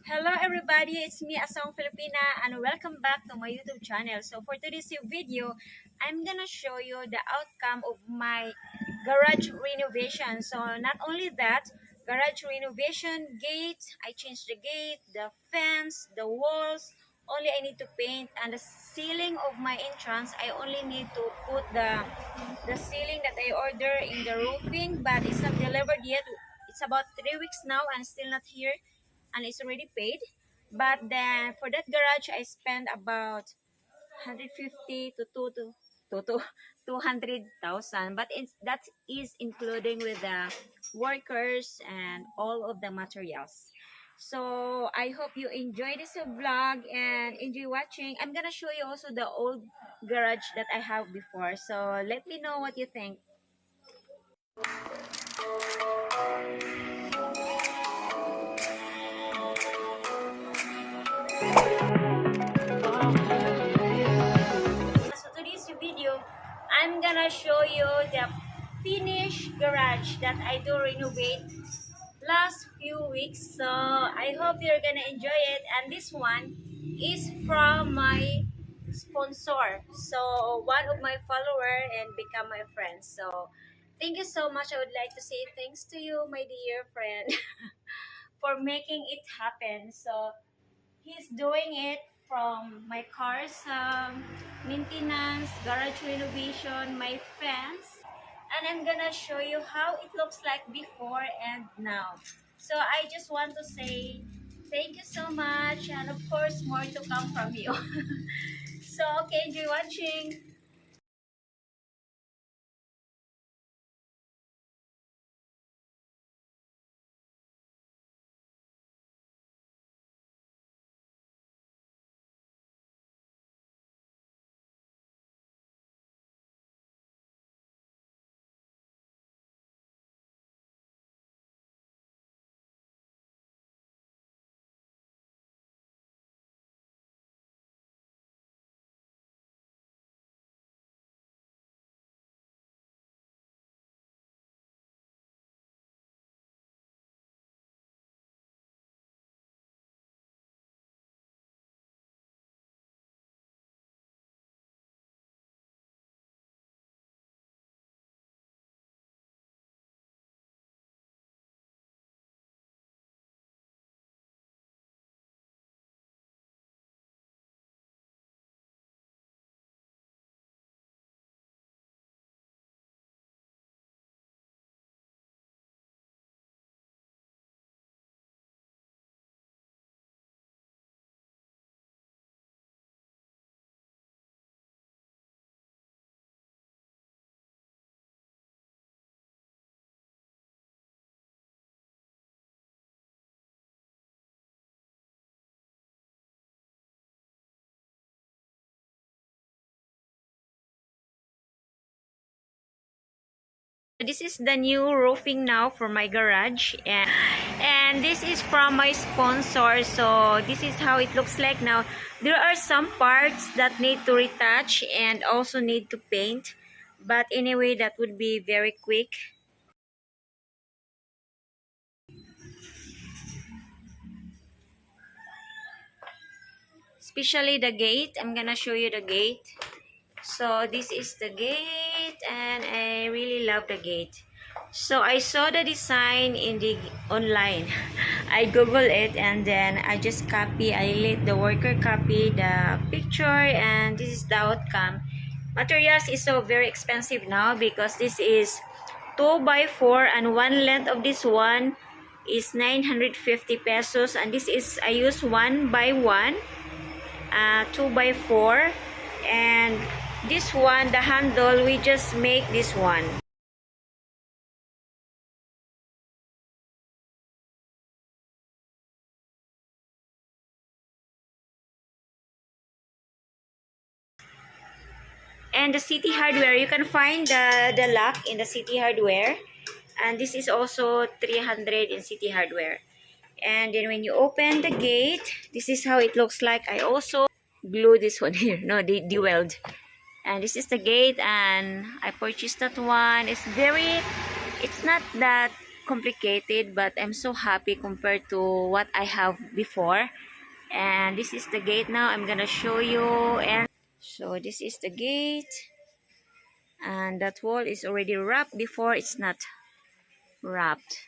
Hello everybody, it's me Asawang Filipina and welcome back to my YouTube channel. So for today's video, I'm gonna show you the outcome of my garage renovation. So not only that, garage renovation, gate, I changed the gate, the fence, the walls, only I need to paint, and the ceiling of my entrance, I only need to put the ceiling that I order in the roofing, but it's not delivered yet. It's about 3 weeks now and still not here, and it's already paid. But then for that garage, I spent about 150 to 200,000. But that is including with the workers and all of the materials. So I hope you enjoy this vlog and enjoy watching. I'm gonna show you also the old garage that I have before. So let me know what you think. So today's video, I'm gonna show you the finished garage that I do renovate last few weeks. So I hope you're gonna enjoy it. And this one is from my sponsor. So one of my follower and become my friend. So thank you so much. I would like to say thanks to you, my dear friend, for making it happen. So he's doing it from my car's maintenance, garage renovation, my fence, and I'm gonna show you how it looks like before and now. So I just want to say thank you so much, and of course more to come from you. So okay, enjoy watching. This is the new roofing now for my garage, and this is from my sponsor. So this is how it looks like now. There are some parts that need to retouch and also need to paint, but anyway that would be very quick, especially the gate. I'm gonna show you the gate. So this is the gate, and I really love the gate. So I saw the design in the online. I google it, and then I just I let the worker copy the picture, and this is the outcome. Materials is so very expensive now because this is 2 by 4, and one length of this one is 950 pesos, and this is I use 1 by 1, 2 by 4, and this one, the handle, we just make this one. And the City Hardware, you can find the lock in the City Hardware, and this is also 300 in City Hardware. And then when you open the gate, this is how it looks like. I also glue this one here, no, the weld. And this is the gate, and I purchased that one. It's not that complicated, but I'm so happy compared to what I have before. And this is the gate now. I'm gonna show you. And so this is the gate, and that wall is already wrapped. Before it's not wrapped,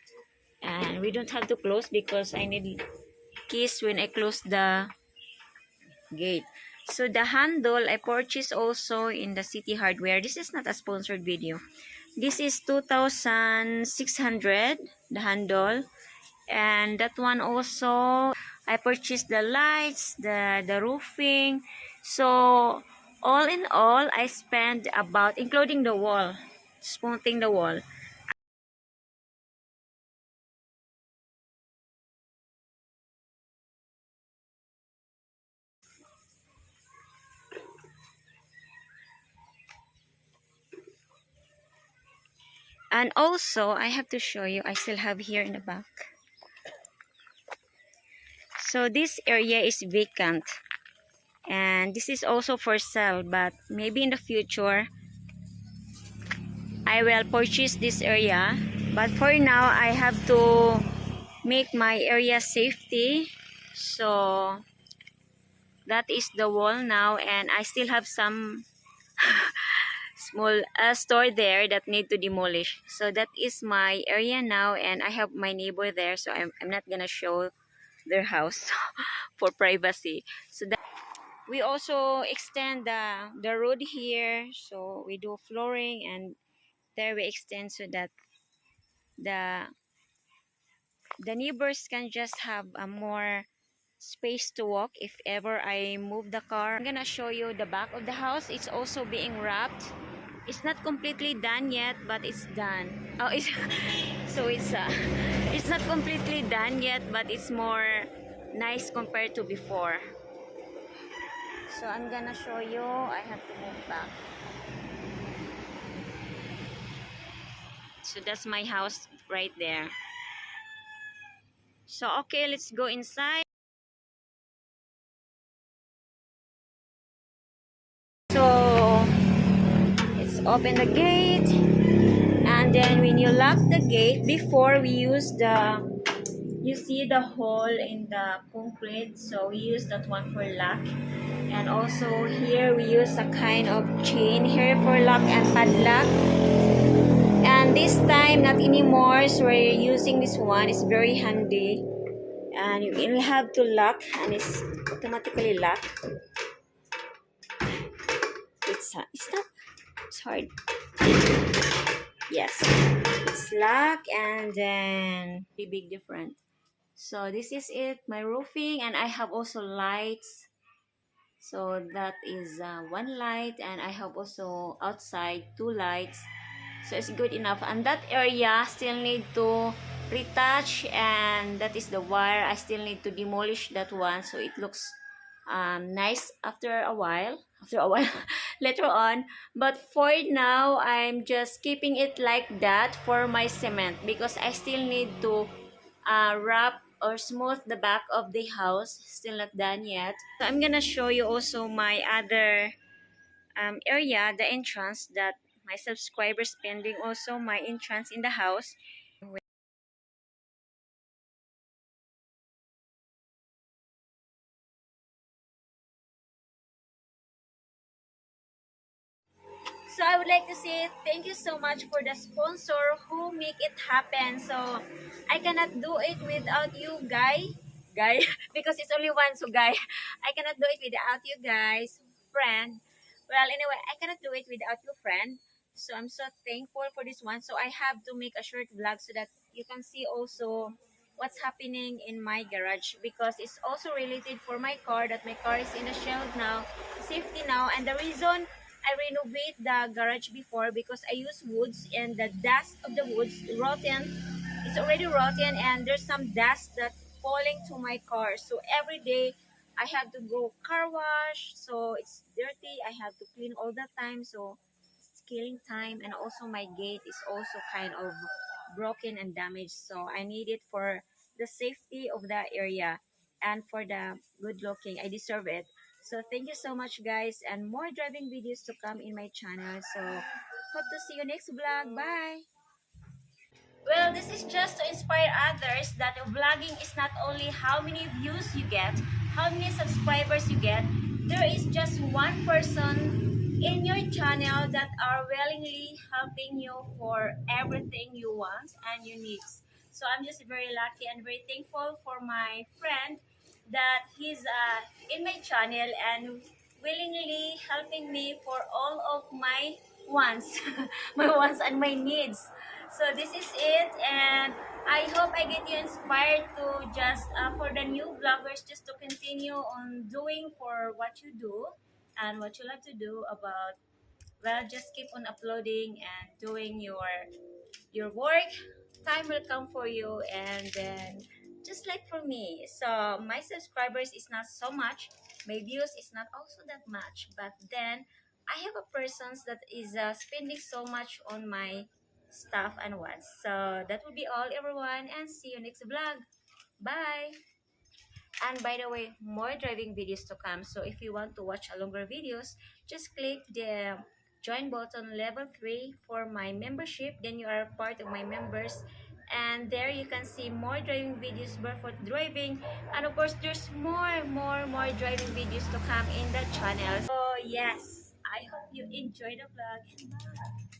and we don't have to close because I need keys when I close the gate. So the handle I purchased also in the City Hardware. This is not a sponsored video. This is 2,600, the handle. And that one also, I purchased the lights, the roofing. So all in all, I spent about, including the wall, painting the wall. And also, I have to show you, I still have here in the back. So this area is vacant. And this is also for sale, but maybe in the future, I will purchase this area. But for now, I have to make my area safety. So that is the wall now, and I still have some small store there that need to demolish. So that is my area now, and I have my neighbor there, so I'm not gonna show their house for privacy. So that we also extend the road here, so we do flooring, and there we extend so that the the neighbors can just have a more space to walk if ever I move the car. I'm gonna show you the back of the house. It's also being wrapped. It's not completely done yet, but it's done. Oh, it's so it's not completely done yet, but it's more nice compared to before. So I'm gonna show you. I have to move back. So that's my house right there. So okay, let's go inside. So let's open the gate, and then when you lock the gate, before we use the, you see the hole in the concrete, so we use that one for lock. And also here we use a kind of chain here for lock and padlock. And this time not anymore, so we're using this one. It's very handy, and you will have to lock, and it's automatically lock. It's not, it's hard. Yes, it's lock, and then big different. So this is it, my roofing, and I have also lights. So that is one light, and I have also outside two lights. So it's good enough. And that area still need to retouch, and that is the wire. I still need to demolish that one so it looks nice after a while. After a while, later on. But for now, I'm just keeping it like that for my cement because I still need to wrap or smooth the back of the house. Still not done yet. So I'm gonna show you also my other area, the entrance that my subscribers spending also my entrance in the house. So I would like to say thank you so much for the sponsor who make it happen. So I cannot do it without you guy because it's only one, so guy. I cannot do it without you guys, friend. Well, anyway, I cannot do it without you, friend. So I'm so thankful for this one. So I have to make a short vlog so that you can see also what's happening in my garage because it's also related for my car, that my car is in the shelf now, safety now. And the reason I renovate the garage before because I use woods, and the dust of the woods rotten. It's already rotten, and there's some dust that falling to my car. So every day I have to go car wash. So it's dirty. I have to clean all the time. So it's killing time, and also my gate is also kind of broken and damaged. So I need it for the safety of that area and for the good looking. I deserve it. So thank you so much guys, and more driving videos to come in my channel. So hope to see you next vlog. Bye. Well, this is just to inspire others that vlogging is not only how many views you get, how many subscribers you get. There is just one person in your channel that are willingly helping you for everything you want and your needs. So I'm just very lucky and very thankful for my friend that he's in my channel and willingly helping me for all of my wants, my wants and my needs. So this is it, and I hope I get you inspired to just for the new vloggers just to continue on doing for what you do and what you love to do about, well, just keep on uploading and doing your work. Time will come for you, and then just like for me, so my subscribers is not so much, my views is not also that much, but then I have a persons that is spending so much on my stuff and what. So that will be all, everyone, and see you next vlog. Bye. And by the way, more driving videos to come. So if you want to watch a longer videos, just click the join button level 3 for my membership. Then you are part of my members. And there you can see more driving videos, barefoot driving. And of course, there's more driving videos to come in the channel. So yes, I hope you enjoy the vlog. Bye.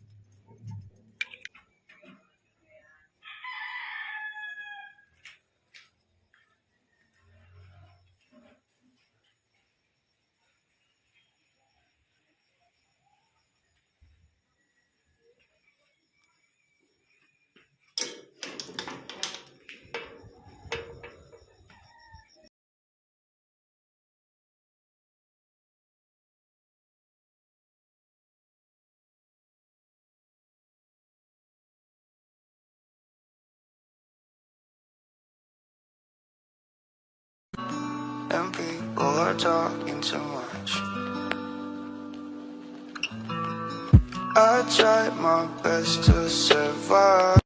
And people are talking too much. I tried my best to survive.